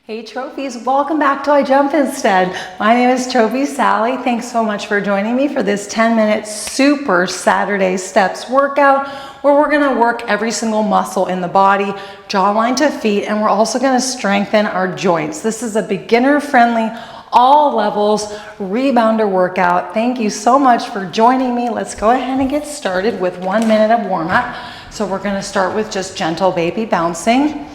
Hey trophies, welcome back to I Jump Instead. My name is Trophy Sally. Thanks so much for joining me for this 10-minute super Saturday steps workout where we're gonna work every single muscle in the body, jawline to feet, and we're also gonna strengthen our joints. This is a beginner-friendly, all levels rebounder workout. Thank you so much for joining me. Let's go ahead and get started with 1 minute of warm-up. So we're gonna start with just gentle baby bouncing.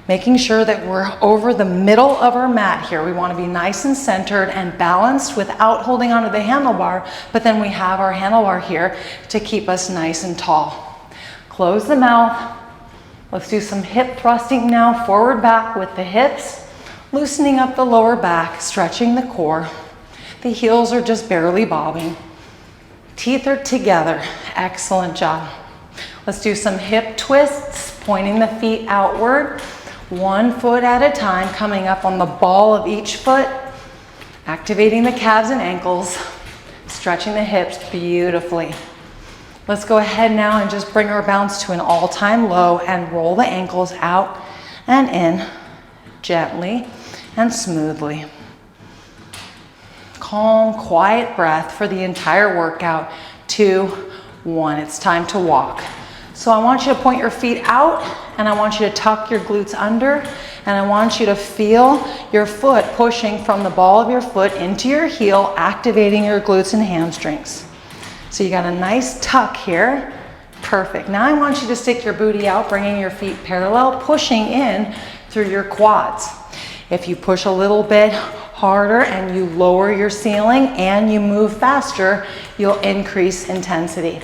Making sure that we're over the middle of our mat here. We want to be nice and centered and balanced without holding onto the handlebar, but then we have our handlebar here to keep us nice and tall. Close the mouth. Let's do some hip thrusting now, forward back with the hips, loosening up the lower back, stretching the core. The heels are just barely bobbing. Teeth are together. Excellent job. Let's do some hip twists, pointing the feet outward. 1 foot at a time, coming up on the ball of each foot, activating the calves and ankles, stretching the hips beautifully. Let's go ahead now and just bring our bounce to an all-time low and roll the ankles out and in gently and smoothly. Calm, quiet breath for the entire workout. 2, 1, it's time to walk. So I want you to point your feet out and I want you to tuck your glutes under and I want you to feel your foot pushing from the ball of your foot into your heel, activating your glutes and hamstrings. So you got a nice tuck here. Perfect. Now I want you to stick your booty out, bringing your feet parallel, pushing in through your quads. If you push a little bit harder and you lower your ceiling and you move faster, you'll increase intensity.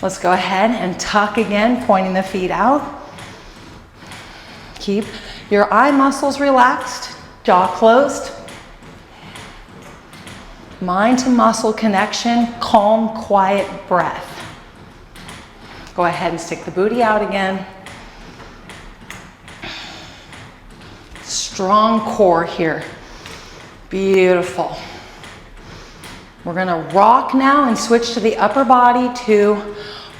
Let's go ahead and tuck again, pointing the feet out. Keep your eye muscles relaxed, jaw closed. Mind to muscle connection, calm, quiet breath. Go ahead and stick the booty out again. Strong core here. Beautiful. We're gonna rock now and switch to the upper body. 2,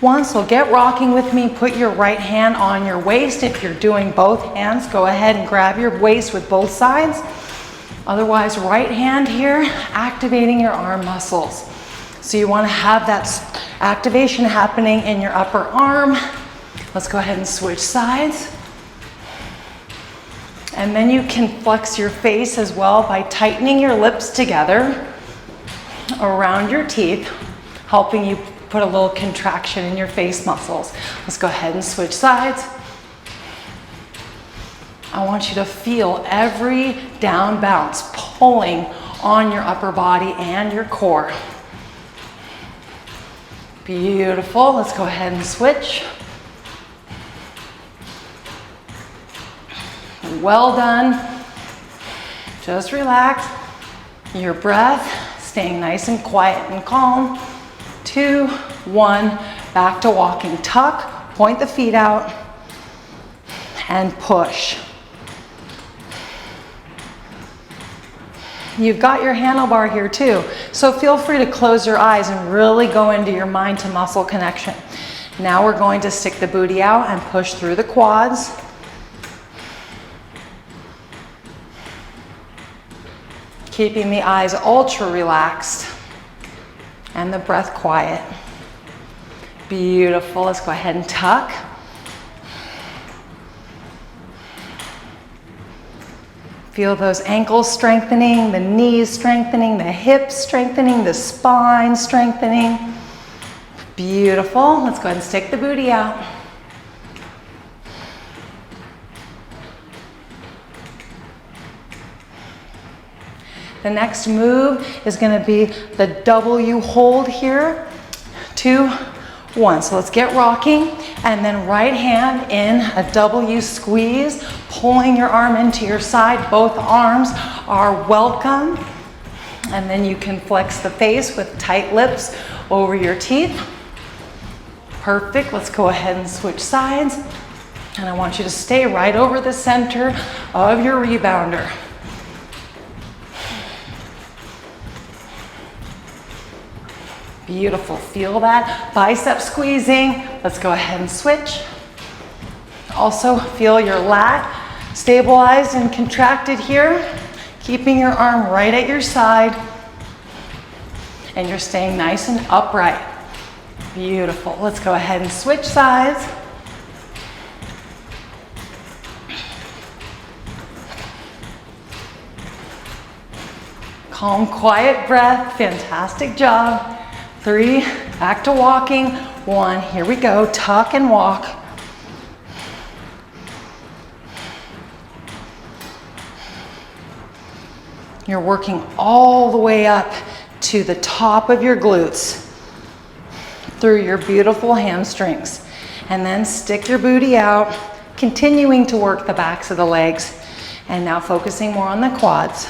1, so get rocking with me. Put your right hand on your waist. If you're doing both hands, go ahead and grab your waist with both sides. Otherwise, right hand here, activating your arm muscles. So you wanna have that activation happening in your upper arm. Let's go ahead and switch sides. And then you can flex your face as well by tightening your lips together around your teeth, helping you put a little contraction in your face muscles. Let's go ahead and switch sides. I want you to feel every down bounce pulling on your upper body and your core. Beautiful. Let's go ahead and switch. Well done. Just relax. Your breath. Staying nice and quiet and calm. 2, 1, back to walking. Tuck, point the feet out, and push. You've got your handlebar here too, so feel free to close your eyes and really go into your mind to muscle connection. Now we're going to stick the booty out and push through the quads. Keeping the eyes ultra relaxed and the breath quiet. Beautiful. Let's go ahead and tuck. Feel those ankles strengthening, the knees strengthening, the hips strengthening, the spine strengthening. Beautiful. Let's go ahead and stick the booty out. The next move is going to be the W hold here. 2, 1. So let's get rocking. And then right hand in a W squeeze, pulling your arm into your side. Both arms are welcome. And then you can flex the face with tight lips over your teeth. Perfect. Let's go ahead and switch sides. And I want you to stay right over the center of your rebounder. Beautiful. Feel that bicep squeezing. Let's go ahead and switch. Also feel your lat Stabilized and contracted here, keeping your arm right at your side, and you're staying nice and upright. Beautiful. Let's go ahead and switch sides. Calm, quiet breath. Fantastic job. 3, back to walking. 1, here we go. Tuck and walk. You're working all the way up to the top of your glutes through your beautiful hamstrings. And then stick your booty out, continuing to work the backs of the legs. And now focusing more on the quads.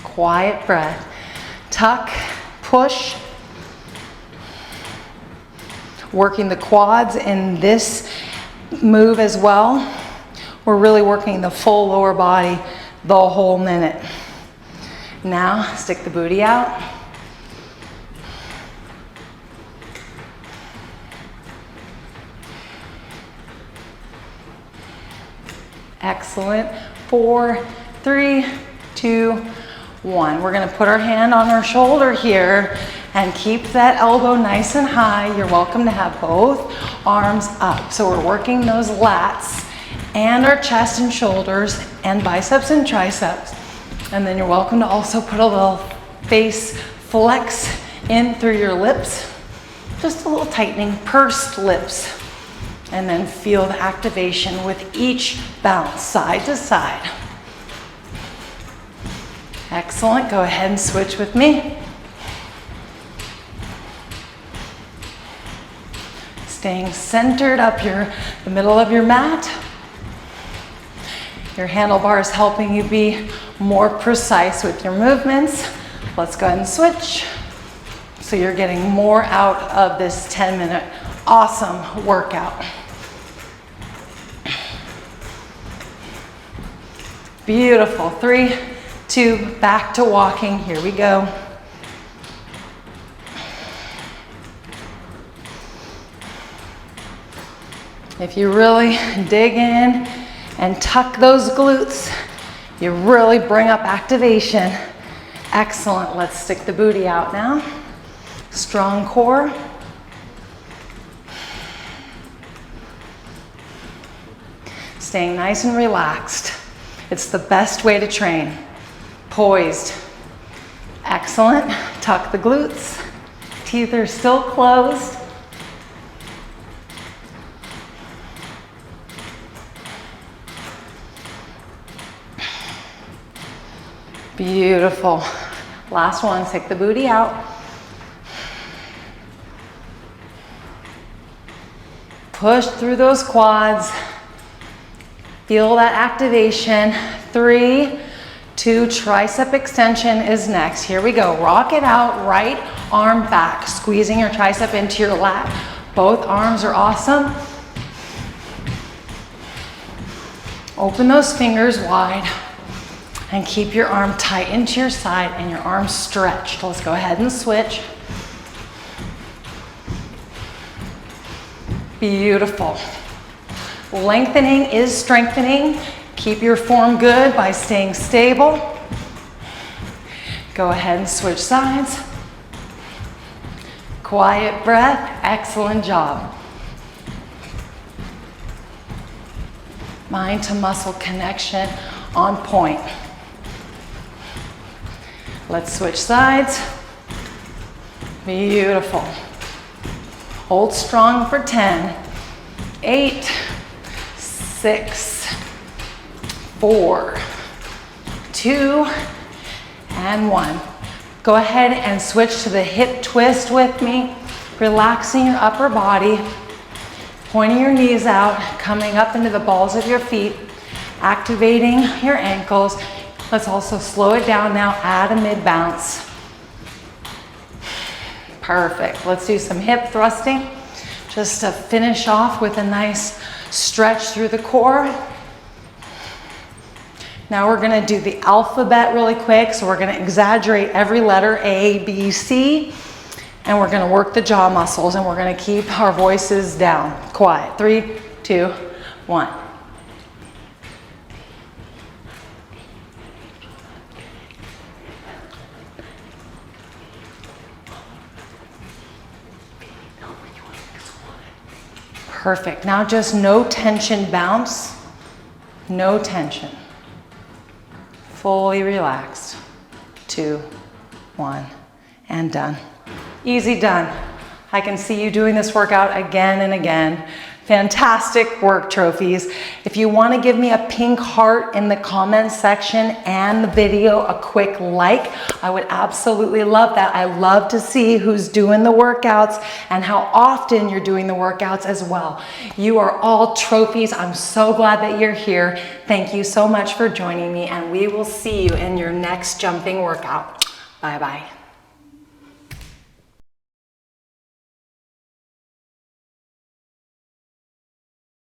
Quiet breath. Tuck, push. Working the quads in this move as well. We're really working the full lower body the whole minute. Now, stick the booty out. Excellent. 4, 3, 2, 1. We're going to put our hand on our shoulder here and keep that elbow nice and high. You're welcome to have both arms up. So we're working those lats and our chest and shoulders and biceps and triceps. And then you're welcome to also put a little face flex in through your lips. Just a little tightening, pursed lips. And then feel the activation with each bounce side to side. Excellent. Go ahead and switch with me. Staying centered up the middle of your mat. Your handlebars helping you be more precise with your movements. Let's go ahead and switch. So you're getting more out of this 10-minute awesome workout. Beautiful. 3, 2, back to walking. Here we go. If you really dig in and tuck those glutes, you really bring up activation. Excellent. Let's stick the booty out now. Strong core. Staying nice and relaxed. It's the best way to train. Poised. Excellent. Tuck the glutes. Teeth are still closed. Beautiful. Last one, take the booty out. Push through those quads. Feel that activation. 3, 2, tricep extension is next. Here we go. Rock it out, right arm back. Squeezing your tricep into your lat. Both arms are awesome. Open those fingers wide. And keep your arm tight into your side and your arm stretched. Let's go ahead and switch. Beautiful. Lengthening is strengthening. Keep your form good by staying stable. Go ahead and switch sides. Quiet breath. Excellent job. Mind to muscle connection on point. Let's switch sides. Beautiful. Hold strong for 10, 8, 6, 4, 2, and 1. Go ahead and switch to the hip twist with me, relaxing your upper body, pointing your knees out, coming up into the balls of your feet, activating your ankles. Let's also slow it down now, add a mid bounce. Perfect. Let's do some hip thrusting just to finish off with a nice stretch through the core. Now we're gonna do the alphabet really quick. So we're gonna exaggerate every letter A, B, C, and we're gonna work the jaw muscles, and we're gonna keep our voices down. Quiet. 3, 2, 1. Perfect. Now just no tension bounce. No tension. Fully relaxed. 2, 1, and done. Easy done. I can see you doing this workout again and again. Fantastic work, trophies. If you want to give me a pink heart in the comments section and the video a quick like, I would absolutely love that. I love to see who's doing the workouts and how often you're doing the workouts as well. You are all trophies. I'm so glad that you're here. Thank you so much for joining me, and we will see you in your next jumping workout. Bye-bye.